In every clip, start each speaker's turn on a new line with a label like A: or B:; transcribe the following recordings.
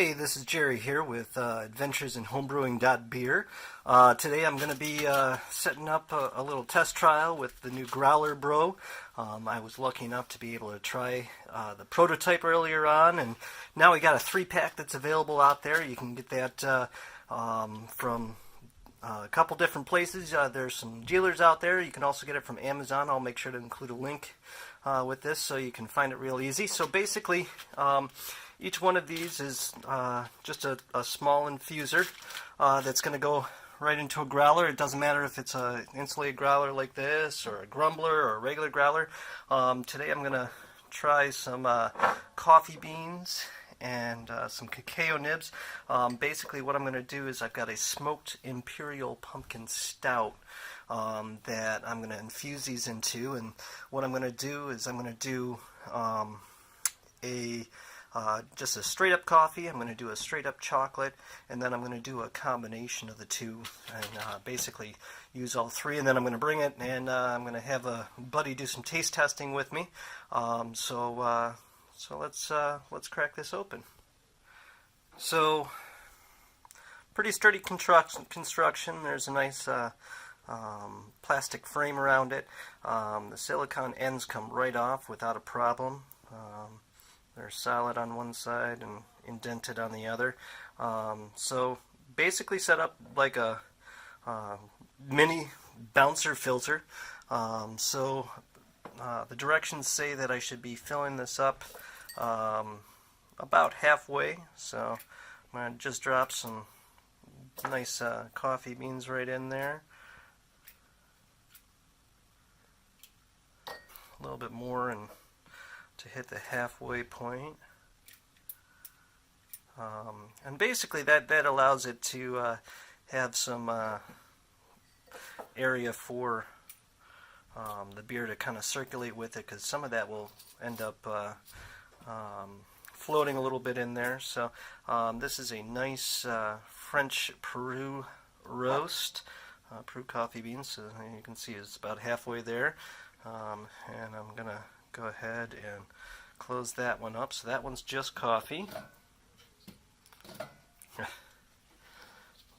A: Hey, this is Jerry here with Adventures in Homebrewing.beer. Today I'm going to be setting up a little test trial with the new Growler Bro. I was lucky enough to be able to try the prototype earlier on, and now we got a 3-pack that's available out there. You can get that from a couple different places. There's some dealers out there. You can also get it from Amazon. I'll make sure to include a link with this so you can find it real easy. So basically, each one of these is just a small infuser that's going to go right into a growler. It doesn't matter if it's an insulated growler like this or a grumbler or a regular growler. Today I'm going to try some coffee beans and some cacao nibs. Basically what I'm going to do is I've got a smoked imperial pumpkin stout that I'm going to infuse these into, and what I'm going to do is I'm going to do just a straight up coffee, I'm going to do a straight up chocolate, and then I'm going to do a combination of the two and basically use all three, and then I'm going to bring it and I'm going to have a buddy do some taste testing with me. So let's crack this open. So pretty sturdy construction. There's a nice plastic frame around it. The silicone ends come right off without a problem. They're solid on one side and indented on the other. So basically set up like a mini bouncer filter. The directions say that I should be filling this up about halfway. So I'm going to just drop some nice coffee beans right in there. A little bit more and to hit the halfway point. And basically that allows it to have some area for the beer to kind of circulate with it, because some of that will end up floating a little bit in there. So this is a nice French Peru roast, Peru coffee beans, so you can see it's about halfway there. And I'm going to go ahead and close that one up. So that one's just coffee.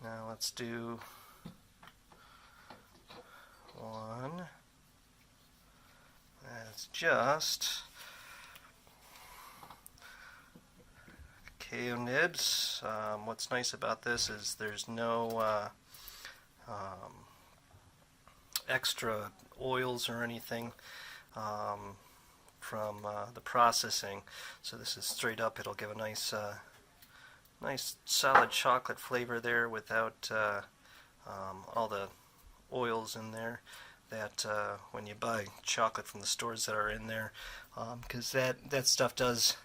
A: Now let's do one. That's just cacao nibs. What's nice about this is there's no extra oils or anything from the processing. So this is straight up. It'll give a nice solid chocolate flavor there without all the oils in there that when you buy chocolate from the stores that are in there, because that stuff does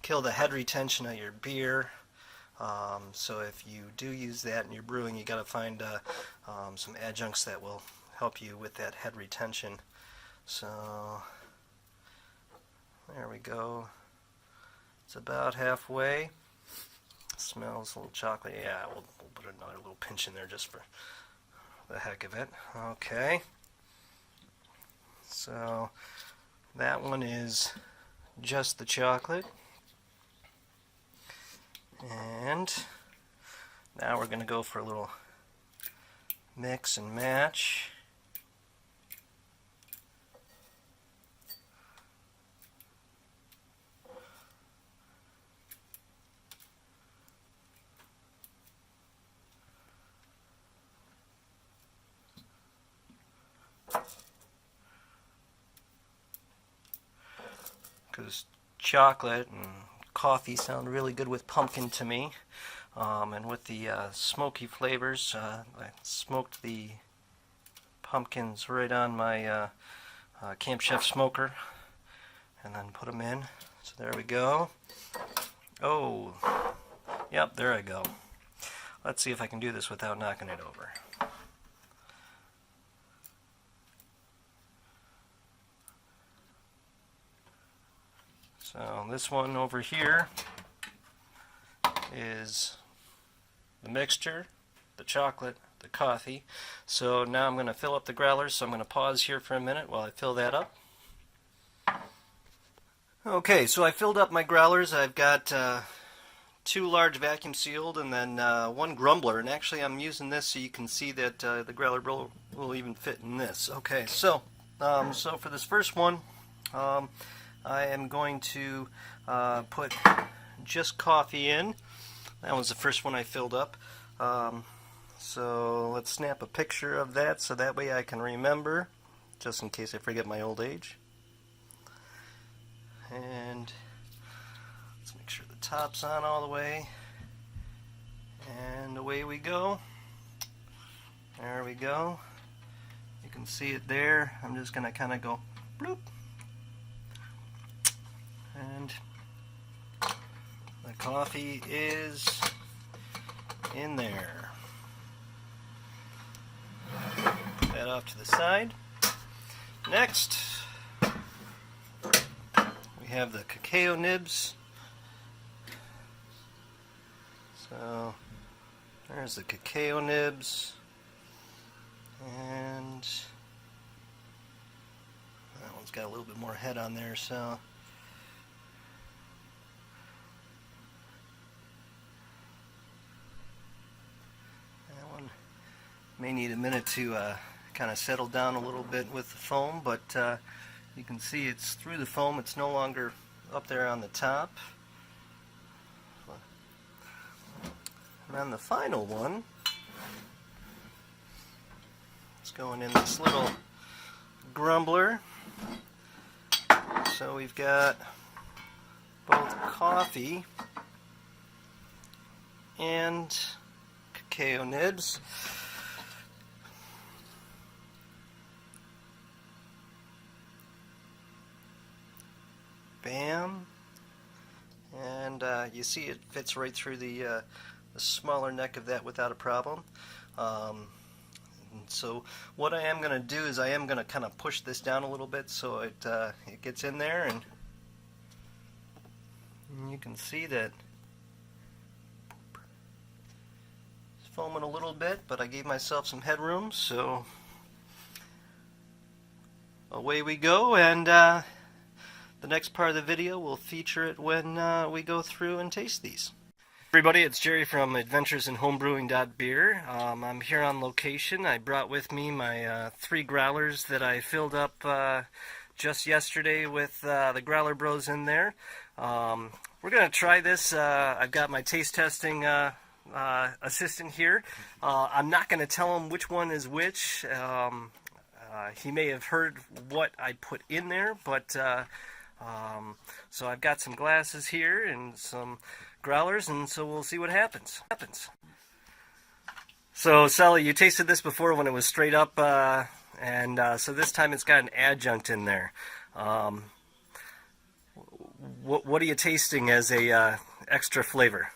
A: kill the head retention of your beer. So if you do use that in your brewing, you got to find some adjuncts that will help you with that head retention. So there we go. It's about halfway. Smells a little chocolatey. Yeah, we'll put another little pinch in there just for the heck of it. Okay. So that one is just the chocolate. And now we're going to go for a little mix and match. Because chocolate and coffee sound really good with pumpkin to me, and with the smoky flavors. I smoked the pumpkins right on my Camp Chef smoker and then put them in. So there we go. Oh, yep, there I go. Let's see if I can do this without knocking it over. So this one over here is the mixture, the chocolate, the coffee. So now I'm going to fill up the growlers, so I'm going to pause here for a minute while I fill that up. Okay, so I filled up my growlers. I've got 2 large vacuum sealed, and then 1 Grumbler. And actually I'm using this so you can see that the Growler will even fit in this. Okay, so for this first one, I am going to put just coffee in. That was the first one I filled up. So let's snap a picture of that so that way I can remember, just in case I forget my old age. And let's make sure the top's on all the way. And away we go. There we go. You can see it there. I'm just going to kind of go bloop. And the coffee is in there. Put that off to the side. Next, we have the cacao nibs. So there's the cacao nibs, and that one's got a little bit more head on there, so that one may need a minute to kind of settle down a little bit with the foam, but you can see it's through the foam. It's no longer up there on the top. And then the final one is going in this little Grumbler. So we've got both coffee and cacao nibs. Bam. And you see it fits right through the smaller neck of that without a problem. So what I am going to do is I am going to kind of push this down a little bit so it gets in there, and you can see that it's foaming a little bit, but I gave myself some headroom, so away we go. And the next part of the video will feature it when we go through and taste these. Everybody, it's Jerry from adventuresinhomebrewing.beer. I'm here on location. I brought with me my 3 growlers that I filled up just yesterday with the Growler Bros in there. We're going to try this. I've got my taste testing assistant here. I'm not going to tell him which one is which. He may have heard what I put in there, but so I've got some glasses here and some growlers, and so we'll see what happens. So Sally, you tasted this before when it was straight up, and so this time it's got an adjunct in there. What are you tasting as a extra flavor?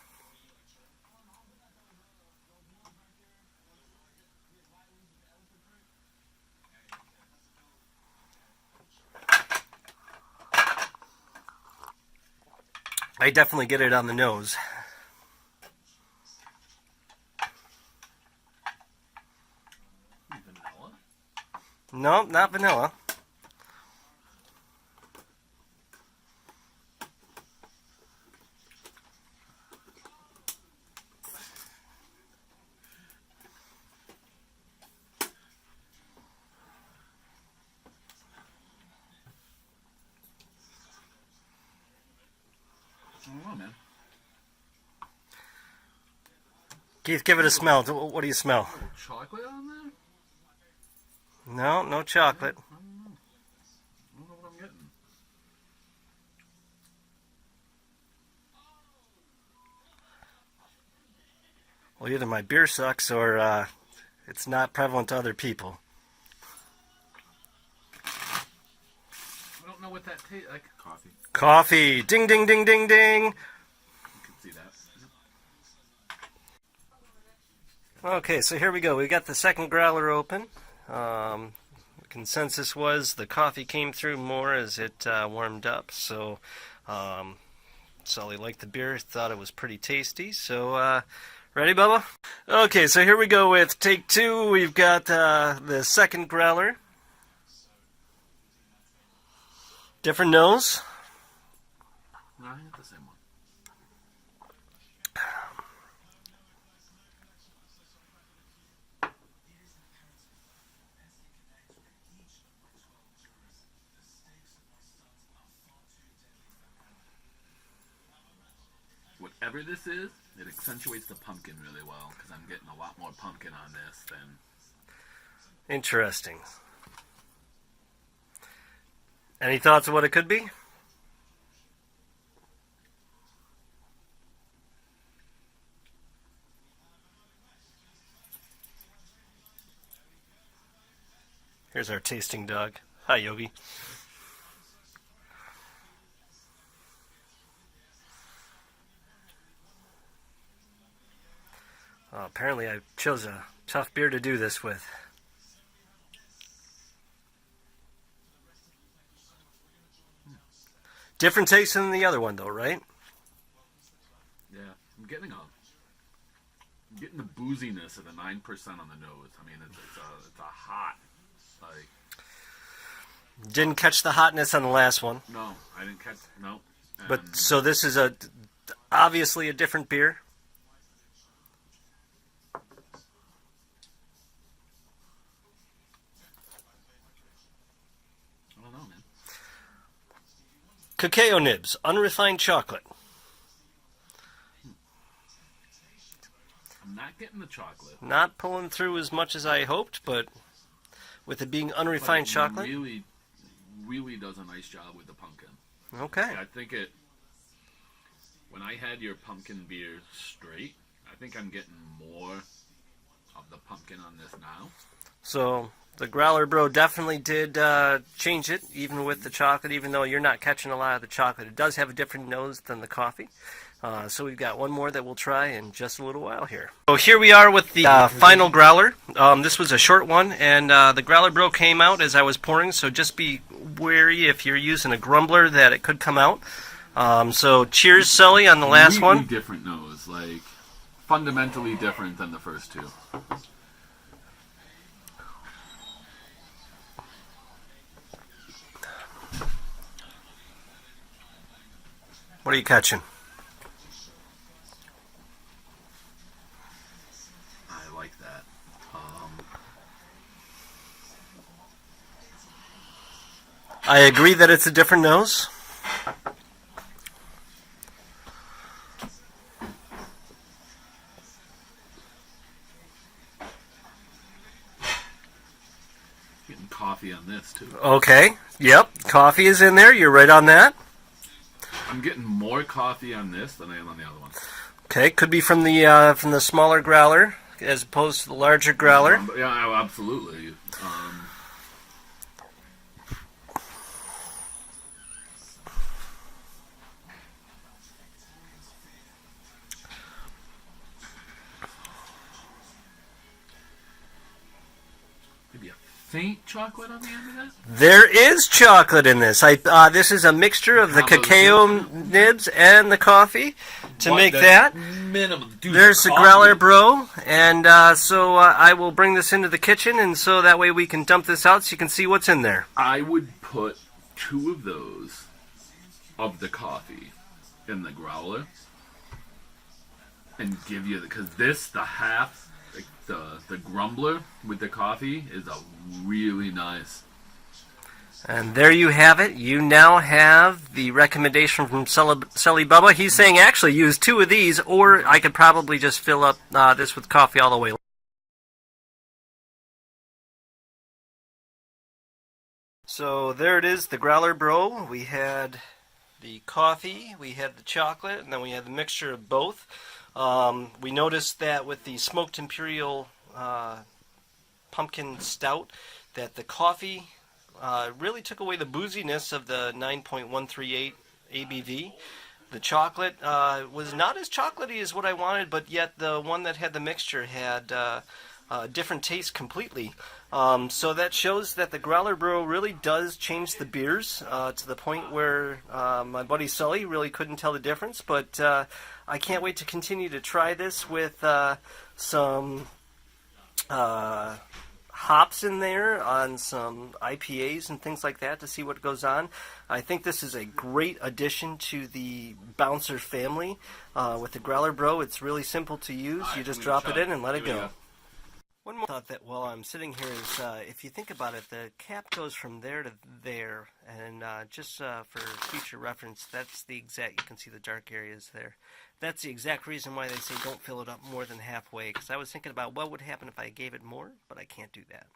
A: I definitely get it on the nose.
B: Vanilla?
A: No, not vanilla.
B: I don't know, man.
A: Keith, give it a smell. What do you smell?
B: Chocolate on there?
A: No, no chocolate.
B: I don't know what I'm getting.
A: Well, either my beer sucks or it's not prevalent to other people.
B: I don't know what that tastes like. Coffee.
A: Coffee. Ding, ding, ding, ding, ding.
B: You can see that.
A: Okay, so here we go. We got the second growler open. The consensus was the coffee came through more as it warmed up. So Sully liked the beer, thought it was pretty tasty. So ready, Bubba? Okay, so here we go with take 2. We've got the second growler. Different nose.
B: No, I got the same one. whatever this is, it accentuates the pumpkin really well because I'm getting a lot more pumpkin on this than.
A: Interesting. Any thoughts of what it could be? Here's our tasting dog. Hi, Yogi. Apparently I chose a tough beer to do this with. Different taste than the other one, though, right?
B: Yeah, I'm getting the booziness of the 9% on the nose. I mean, it's a hot, like.
A: Didn't catch the hotness on the last one.
B: No, I didn't catch. No.
A: But so this is obviously a different beer.
B: I don't know, man.
A: Cacao nibs, unrefined chocolate.
B: I'm not getting the chocolate.
A: Not pulling through as much as I hoped, but with it being unrefined chocolate.
B: Really does a nice job with the pumpkin.
A: Okay.
B: I think it. When I had your pumpkin beer straight, I think I'm getting more of the pumpkin on this now.
A: So the Growler Bro definitely did change it, even with the chocolate, even though you're not catching a lot of the chocolate. It does have a different nose than the coffee. So we've got one more that we'll try in just a little while here. So here we are with the final Growler. This was a short one, and the Growler Bro came out as I was pouring, so just be wary if you're using a grumbler that it could come out. So cheers, Sully, on the last one.
B: Different nose, like fundamentally different than the first two.
A: What are you catching?
B: I like that.
A: I agree that it's a different nose.
B: Getting coffee on this too.
A: Okay. Yep. Coffee is in there. You're right on that.
B: I'm getting more coffee on this than I am on the other one.
A: Okay. Could be from the smaller Growler as opposed to the larger Growler.
B: Yeah, absolutely. Maybe a faint chocolate on the end of that?
A: There is chocolate in this. This is a mixture of the cacao nibs and the coffee to make that.
B: Minimum. Dude,
A: There's the Growler Bro, and so I will bring this into the kitchen, and so that way we can dump this out so you can see what's in there.
B: I would put 2 of those of the coffee in the Growler and give you because the half. Like the grumbler with the coffee is a really nice.
A: And there you have it. You now have the recommendation from Sully Bubba. He's saying actually use 2 of these, or I could probably just fill up this with coffee all the way. So there it is, the Growler Bro. We had the coffee, we had the chocolate, and then we had the mixture of both. We noticed that with the smoked imperial pumpkin stout, that the coffee really took away the booziness of the 9.138 ABV. The chocolate was not as chocolatey as what I wanted, but yet the one that had the mixture had a different taste completely. So that shows that the Growler Bro really does change the beers to the point where my buddy Sully really couldn't tell the difference, but I can't wait to continue to try this with some hops in there on some IPAs and things like that to see what goes on. I think this is a great addition to the Bouncer family. With the Growler Bro, it's really simple to use. You just drop it in and let it go. One more thought that while I'm sitting here is, if you think about it, the cap goes from there to there, and just for future reference, that's the exact, you can see the dark areas there. That's the exact reason why they say don't fill it up more than halfway, because I was thinking about what would happen if I gave it more, but I can't do that.